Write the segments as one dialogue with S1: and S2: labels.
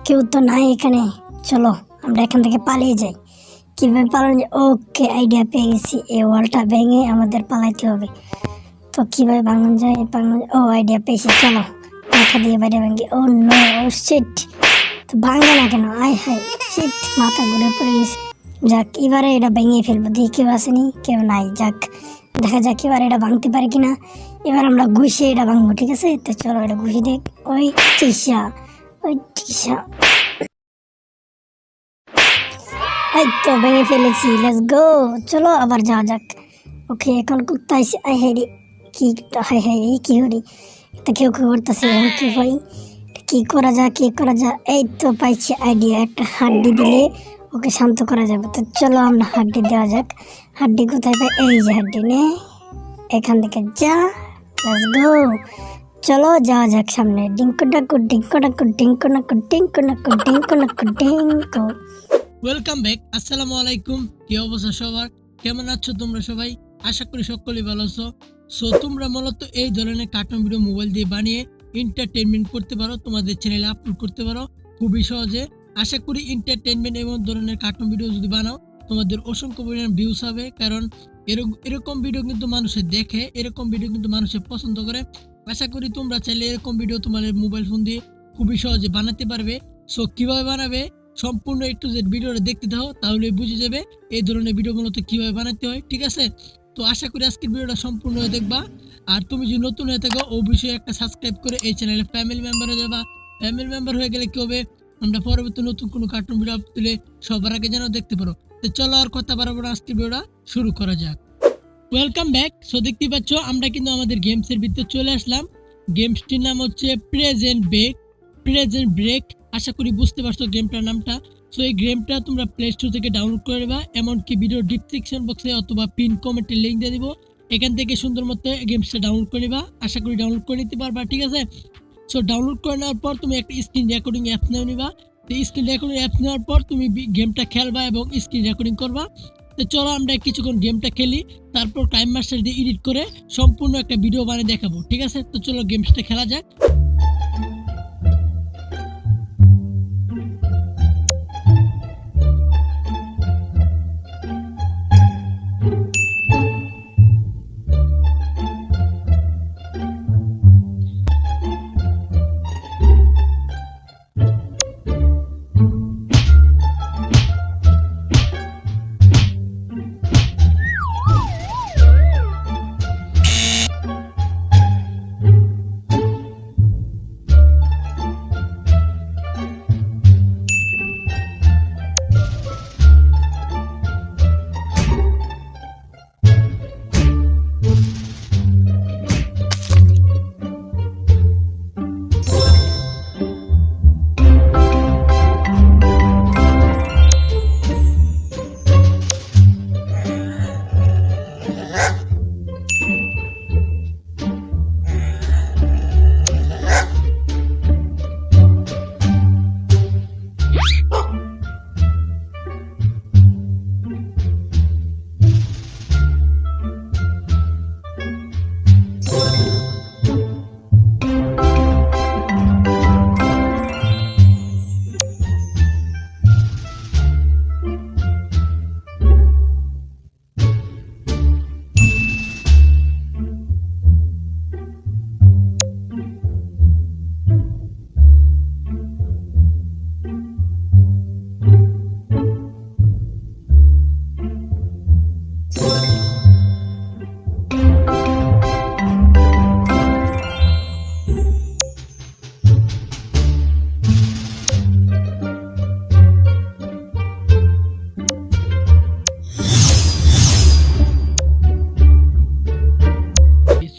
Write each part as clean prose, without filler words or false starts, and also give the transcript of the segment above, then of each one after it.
S1: কেউ তো নাই এখানে। চলো আমরা এখান থেকে পালিয়ে যাই। কিভাবে পালানো যায়? ওকে, আইডিয়া পেয়ে গেছি। এই ওয়ালটা ভেঙে আমাদের পালাইতে হবে। তো কিভাবে ভাঙানো যায়? ও আইডিয়া পেয়েছি, চলো মাথা দিয়ে বাইরে ভাঙি। ও নো, ও শিট, তো ভাঙে না কেন? আয় হায়, শিট, মাথা ঘুরে পড়ে গেছে। যাক, এবারে এটা ভেঙে ফেলবো। দেখি কেউ আসেনি, কেউ নাই। যাক, দেখা যাক এবার এটা ভাঙতে পারে কিনা। এবার আমরা ঘুষে এটা ভাঙবো, ঠিক আছে? তো চলো এটা ঘুষে দেখ। ওই টিসা, ওই টিসা, এই তো ভেঙে ফেলেছি। লেটস গো, চলো আবার যাওয়া যাক। ওকে, এখন কোথায়? আই হাই, কি হাই হাই, এই কি হরি, এটা কেউ কেউ করতেছে। এখন কি ভাই, কি করা যায়, কি করা যায়? এই তো পাইছি আইডিয়া, একটা হাড্ডি দিলে ওকে শান্ত করা যাবে। তো চলো আমরা হাড্ডি দেওয়া যাক। হাড্ডি কোথায় পাই? এই যে হাড্ডি, নে এখান থেকে যা। লেটস গো, চলো যাওয়া যাক সামনে। ডিঙ্কু ডাকু, ডিঙ্কু ডাকু, ডিঙ্কু নাকু, ডিঙ্কু নাকু, ডিঙ্কু নাকু, ডিঙ্কু।
S2: Welcome back. আসসালামু আলাইকুম। কি অবস্থা সবার? কেমন আছো তোমরা সবাই? আশা করি সকলেই ভালো আছো। সো তোমরা মূলত এই ধরনের কার্টুন ভিডিও মোবাইল দিয়ে বানিয়ে এন্টারটেইনমেন্ট করতে পারো, তোমাদের চ্যানেলে আপলোড করতে পারো খুবই সহজে। আশা করি এন্টারটেইনমেন্ট এবং ধরনের কার্টুন ভিডিও যদি বানাও তোমাদের অসংখ্য পরিমাণ ভিউজ হবে, কারণ এরকম ভিডিও কিন্তু মানুষে দেখে, এরকম ভিডিও কিন্তু মানুষে পছন্দ করে। আশা করি তোমরা চাইলে এরকম ভিডিও তোমাদের মোবাইল ফোন দিয়ে খুবই সহজে বানাতে পারবে। সো কিভাবে বানাবে সম্পূর্ণ একটু যে ভিডিওটা দেখতে দাও, তাহলে বুঝে যাবে এই ধরনের ভিডিও মূলত কিভাবে বানাতে হয়, ঠিক আছে? তো আশা করি আজকের ভিডিওটা সম্পূর্ণ হয়ে দেখবা। আর তুমি যদি নতুন হয়ে থাকো অবশ্যই একটা সাবস্ক্রাইব করে এই চ্যানেলে ফ্যামিলি মেম্বার হয়ে যাবা। ফ্যামিলি মেম্বার হয়ে গেলে কি হবে, আমরা পরবর্তী নতুন কোনো কার্টুন ভিডিও তুলে সবার আগে যেন দেখতে পারো। তো চলো আর কথা বাড়াবো না, আজকের ভিডিওটা শুরু করা যাক। Welcome back. সো দেখতে পাচ্ছ আমরা কিন্তু আমাদের গেমসের ভিতরে চলে আসলাম। গেমসটির নাম হচ্ছে প্রেজেন্ট ব্রেক। আশা করি বুঝতে পারছো গেমটার নামটা। সো এই গেমটা তোমরা প্লে স্টোর থেকে ডাউনলোড করে নেবা, এমনকি ভিডিও ডিসক্রিপশন বক্সে অথবা পিন কমেন্টে লিঙ্ক দিয়ে দিব। এখান থেকে সুন্দর মতো গেমসটা ডাউনলোড করে নেবা। আশা করি ডাউনলোড করে নিতে পারবা, ঠিক আছে? সো ডাউনলোড করে নেওয়ার পর তুমি একটা স্ক্রিন রেকর্ডিং অ্যাপ নিয়ে নিবা। তো স্ক্রিন রেকর্ডিং অ্যাপ নেওয়ার পর তুমি গেমটা খেলবা এবং স্ক্রিন রেকর্ডিং করবা। তো চলো আমরা কিছুক্ষণ গেমটা খেলি, তারপর টাইম মাস্টার দিয়ে এডিট করে সম্পূর্ণ একটা ভিডিও বানিয়ে দেখাবো, ঠিক আছে? তো চলো গেমসটা খেলা যাক।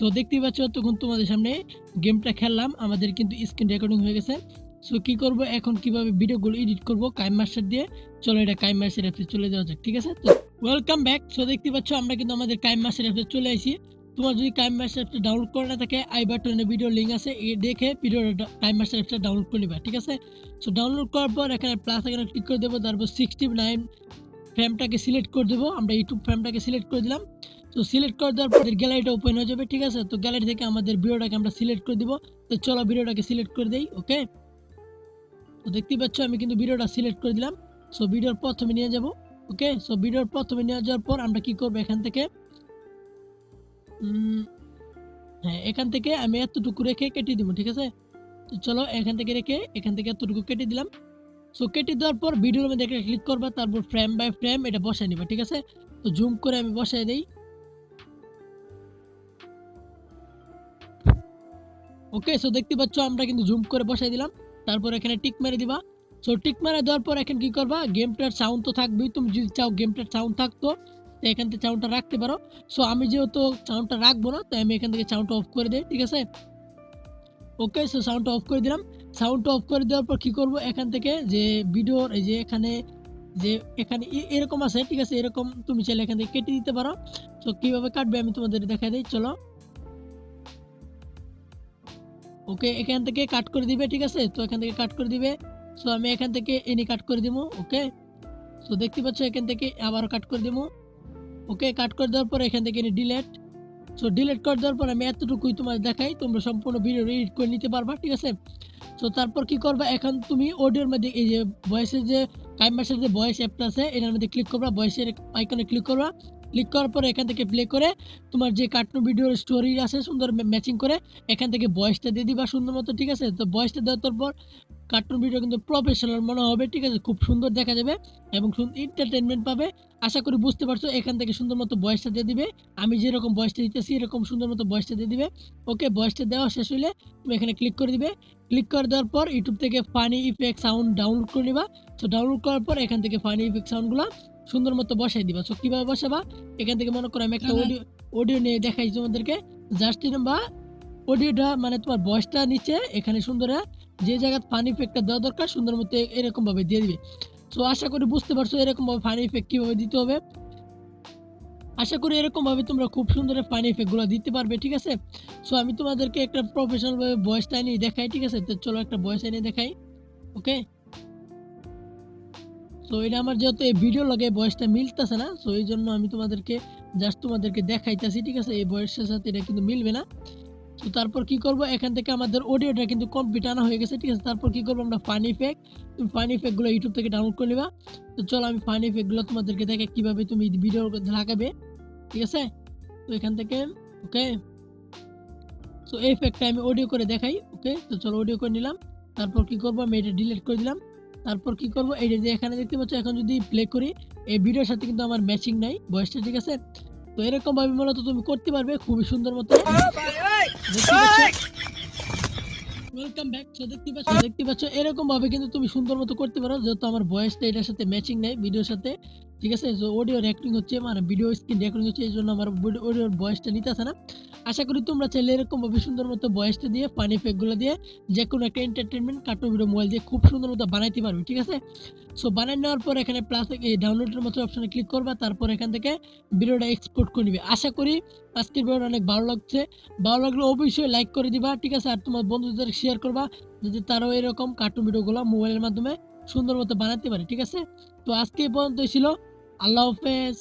S2: সো দেখতেই পাচ্ছ তখন তোমাদের সামনে গেমটা খেললাম, আমাদের কিন্তু স্ক্রিন রেকর্ডিং হয়ে গেছে। সো কি করব এখন, কিভাবে ভিডিওগুলো এডিট করব কাইম মাস্টার দিয়ে। চলো এটা কাইম মাস্টার অ্যাপে চলে যাওয়া যাক, ঠিক আছে? তো ওয়েলকাম ব্যাক। সো দেখতে পাচ্ছ আমরা কিন্তু আমাদের কাইম মাস্টার অ্যাপে চলে আসি। তোমার যদি কাইম মাস্টার অ্যাপটা ডাউনলোড করা না থাকে, আই বাটনে ভিডিও লিঙ্ক আছে, এই দেখে ভিডিওটা কাইম মাস্টার অ্যাপটা ডাউনলোড করে নিবা, ঠিক আছে? সো ডাউনলোড করার পর এখানে প্লাস আইকনে ক্লিক করে দেবো, তারপর 69 ফ্রেমটাকে সিলেক্ট করে দেবো। আমরা ইউটিউব ফ্রেমটাকে সিলেক্ট করে দিলাম। তো সিলেক্ট করে দেওয়ার পর গ্যালারিটা ওপেন হয়ে যাবে, ঠিক আছে? তো গ্যালারি থেকে আমাদের ভিডিওটাকে আমরা সিলেক্ট করে দিব। তো চলো ভিডিওটাকে সিলেক্ট করে দেই, ওকে? তো দেখতে পাচ্ছ আমি কিন্তু ভিডিওটা সিলেক্ট করে দিলাম। সো ভিডিওর প্রথমে নিয়ে যাব। ওকে, সো ভিডিওর প্রথমে নিয়ে যাওয়ার পর আমরা কি করব, এখান থেকে হ্যাঁ এখান থেকে আমি এতটুকু রেখে কেটে দিব, ঠিক আছে। তো চলো এখান থেকে রেখে এখান থেকে এতটুকু কেটে দিলাম। সো কেটে দেওয়ার পর ভিডিওর মধ্যে একটা ক্লিক করবা, তারপর ফ্রেম বাই ফ্রেম এটা বসায় নিবা, ঠিক আছে। তো জুম করে আমি বসায় দেই। ওকে, সো দেখতে পাচ্ছ আমরা কিন্তু জুম করে বসাই দিলাম। তারপর এখানে টিক মেরে দিবা। সো টিক মেরে দেওয়ার পর এখন কি করবা, গেমটার সাউন্ড তো থাকবেই, তুমি যদি চাও গেমটার সাউন্ড থাকতো তো এখান থেকে সাউন্ডটা রাখতে পারো। সো আমি যেহেতু সাউন্ডটা রাখবো না, তাই আমি এখান থেকে সাউন্ডটা অফ করে দিই, ঠিক আছে। ওকে, সো সাউন্ডটা অফ করে দিলাম। সাউন্ডটা অফ করে দেওয়ার পর কি করব, এখান থেকে যে ভিডিওর এই যে এখানে এরকম আছে, ঠিক আছে, এরকম তুমি চাইলে এখান থেকে কেটে দিতে পারো। সো কিভাবে কাটবে আমি তোমাদের দেখাই দিই, চলো। ওকে, এখান থেকে কাট করে দিবে, ঠিক আছে। তো এখান থেকে কাট করে দিবে। সো আমি এখান থেকে এনি কাট করে দিব। ওকে, সো দেখতে পাচ্ছ এখান থেকে আবারও কাট করে দিব। ওকে, কাট করে দেওয়ার পর এখান থেকে এনি ডিলেট। সো ডিলিট করে দেওয়ার পর আমি এতটুকুই তোমার দেখাই, তোমরা সম্পূর্ণ ভিডিও এডিট করে নিতে পারবা, ঠিক আছে। সো তারপর কি করবা, এখন তুমি অডিওর মধ্যে এই যে ভয়েসের যে কাইমাসের যে ভয়েস অ্যাপটা আছে এটার মধ্যে ক্লিক করবা, ভয়েসের আইকনে ক্লিক করবা। ক্লিক করার পরে এখান থেকে প্লে করে তোমার যে কার্টুন ভিডিওর স্টোরি আছে সুন্দর ম্যাচিং করে এখান থেকে ভয়েসটা দিয়ে দিবা সুন্দর মতো, ঠিক আছে। তো ভয়েসটা দেওয়ার পর কার্টুন ভিডিও কিন্তু প্রফেশনাল মনে হবে, ঠিক আছে, খুব সুন্দর দেখা যাবে এবং এন্টারটেনমেন্ট পাবে। আশা করি বুঝতে পারছো। এখান থেকে সুন্দর মতো ভয়েসটা দিয়ে দিবে, আমি যেরকম ভয়েসটা দিতেছি এরকম সুন্দর মতো ভয়েসটা দিয়ে দিবে। ওকে, ভয়েসটা দেওয়া শেষ হলে তুমি এখানে ক্লিক করে দিবে। ক্লিক করে দেওয়ার পর ইউটিউব থেকে ফানি ইফেক্ট সাউন্ড ডাউনলোড করে নিবা। তো ডাউনলোড করার পর এখান থেকে ফানি ইফেক্ট সাউন্ডগুলো সুন্দর মতো বসাই দিবা। সো কীভাবে বসাবা, এখান থেকে মনে করো আমি একটা অডিও নিয়ে দেখাই তোমাদেরকে। জাস্ট বা অডিওটা মানে তোমার ভয়েসটা নিচে এখানে সুন্দর যে জায়গায় ফানি ইফেক্টটা দেওয়া দরকার সুন্দর মতো এরকম ভাবে দিয়ে দিবে। সো আশা করি বুঝতে পারছো এরকম ভাবে ফানি ইফেক্ট কিভাবে দিতে হবে। আশা করি এরকম ভাবে তোমরা খুব সুন্দর ফানি ইফেক্টগুলো দিতে পারবে, ঠিক আছে। সো আমি তোমাদেরকে একটা প্রফেশনাল ভাবে ভয়েসটা এনে দেখাই, ঠিক আছে। তো চলো একটা ভয়েস এনে দেখাই। ওকে, সো এটা আমার যেহেতু এই ভিডিও লাগে ভয়েসটা মিলতেছে না, সো এই জন্য আমি তোমাদেরকে দেখাইতেছি, ঠিক আছে। এই ভয়েসের সাথে এটা কিন্তু মিলবে না। তো তারপর কি করব, এখান থেকে আমাদের অডিওটা কিন্তু কমপ্লিট আনা হয়ে গেছে, ঠিক আছে। তারপর কি করব, আমরা ফানি ইফেক্ট, তুমি ফানি ইফেক্টগুলো ইউটিউব থেকে ডাউনলোড করে নিবা। তো চলো আমি ফানি ইফেক্টগুলো তোমাদেরকে দেখে কিভাবে তুমি ভিডিও লাগাবে, ঠিক আছে। তো এখান থেকে ওকে, সো এই ইফেক্টটা আমি অডিও করে দেখাই। ওকে, তো চলো অডিও করে নিলাম। তারপর কি করব, আমি এটা ডিলিট করে দিলাম। তারপর কি করব, এই যে এখানে দেখতে পাচ্ছ এখন যদি প্লে করি এই ভিডিওর সাথে কিন্তু আমার ম্যাচিং নাই ভয়েসটা, ঠিক আছে। তো এরকম ভাবে মূলত তুমি করতে পারবে খুবই সুন্দর মতো। Welcome back. সো দেখতে পাচ্ছ এরকম ভাবে কিন্তু তুমি সুন্দর মতো করতে পারো, যেহেতু আমার ভয়েসটা এটার সাথে ম্যাচিং নাই ভিডিওর সাথে, ঠিক আছে। সো অডিও রেকর্ডিং হচ্ছে মানে ভিডিও স্ক্রিন রেকর্ডিং হচ্ছে, এই জন্য আমার অডিওর ভয়েসটা নিতেছে না। আশা করি তোমরা চাইলে এরকম ভাবে সুন্দর মতো ভয়েসটা দিয়ে ফানি ইফেক্টগুলো দিয়ে যে কোনো একটা এন্টারটেনমেন্ট কার্টুন ভিডিও মোবাইল দিয়ে খুব সুন্দর মতো বানাইতে পারবে, ঠিক আছে। সো বানিয়ে নেওয়ার পর এখানে প্লাস এই ডাউনলোডের মতো অপশনে ক্লিক করবা। তারপর এখান থেকে ভিডিওটা এক্সপোর্ট করে নিবে। আশা করি আজকের ভিডিওটা অনেক ভালো লাগছে। ভালো লাগলে অবশ্যই লাইক করে দিবা, ঠিক আছে। আর তোমার বন্ধুদের শেয়ার করবা যাতে তারাও এরকম কার্টুন ভিডিওগুলো মোবাইলের মাধ্যমে সুন্দর মতো বানাতে পারে, ঠিক আছে। তো আজকে এই পর্যন্তই ছিল। আল্লাহ হাফেজ।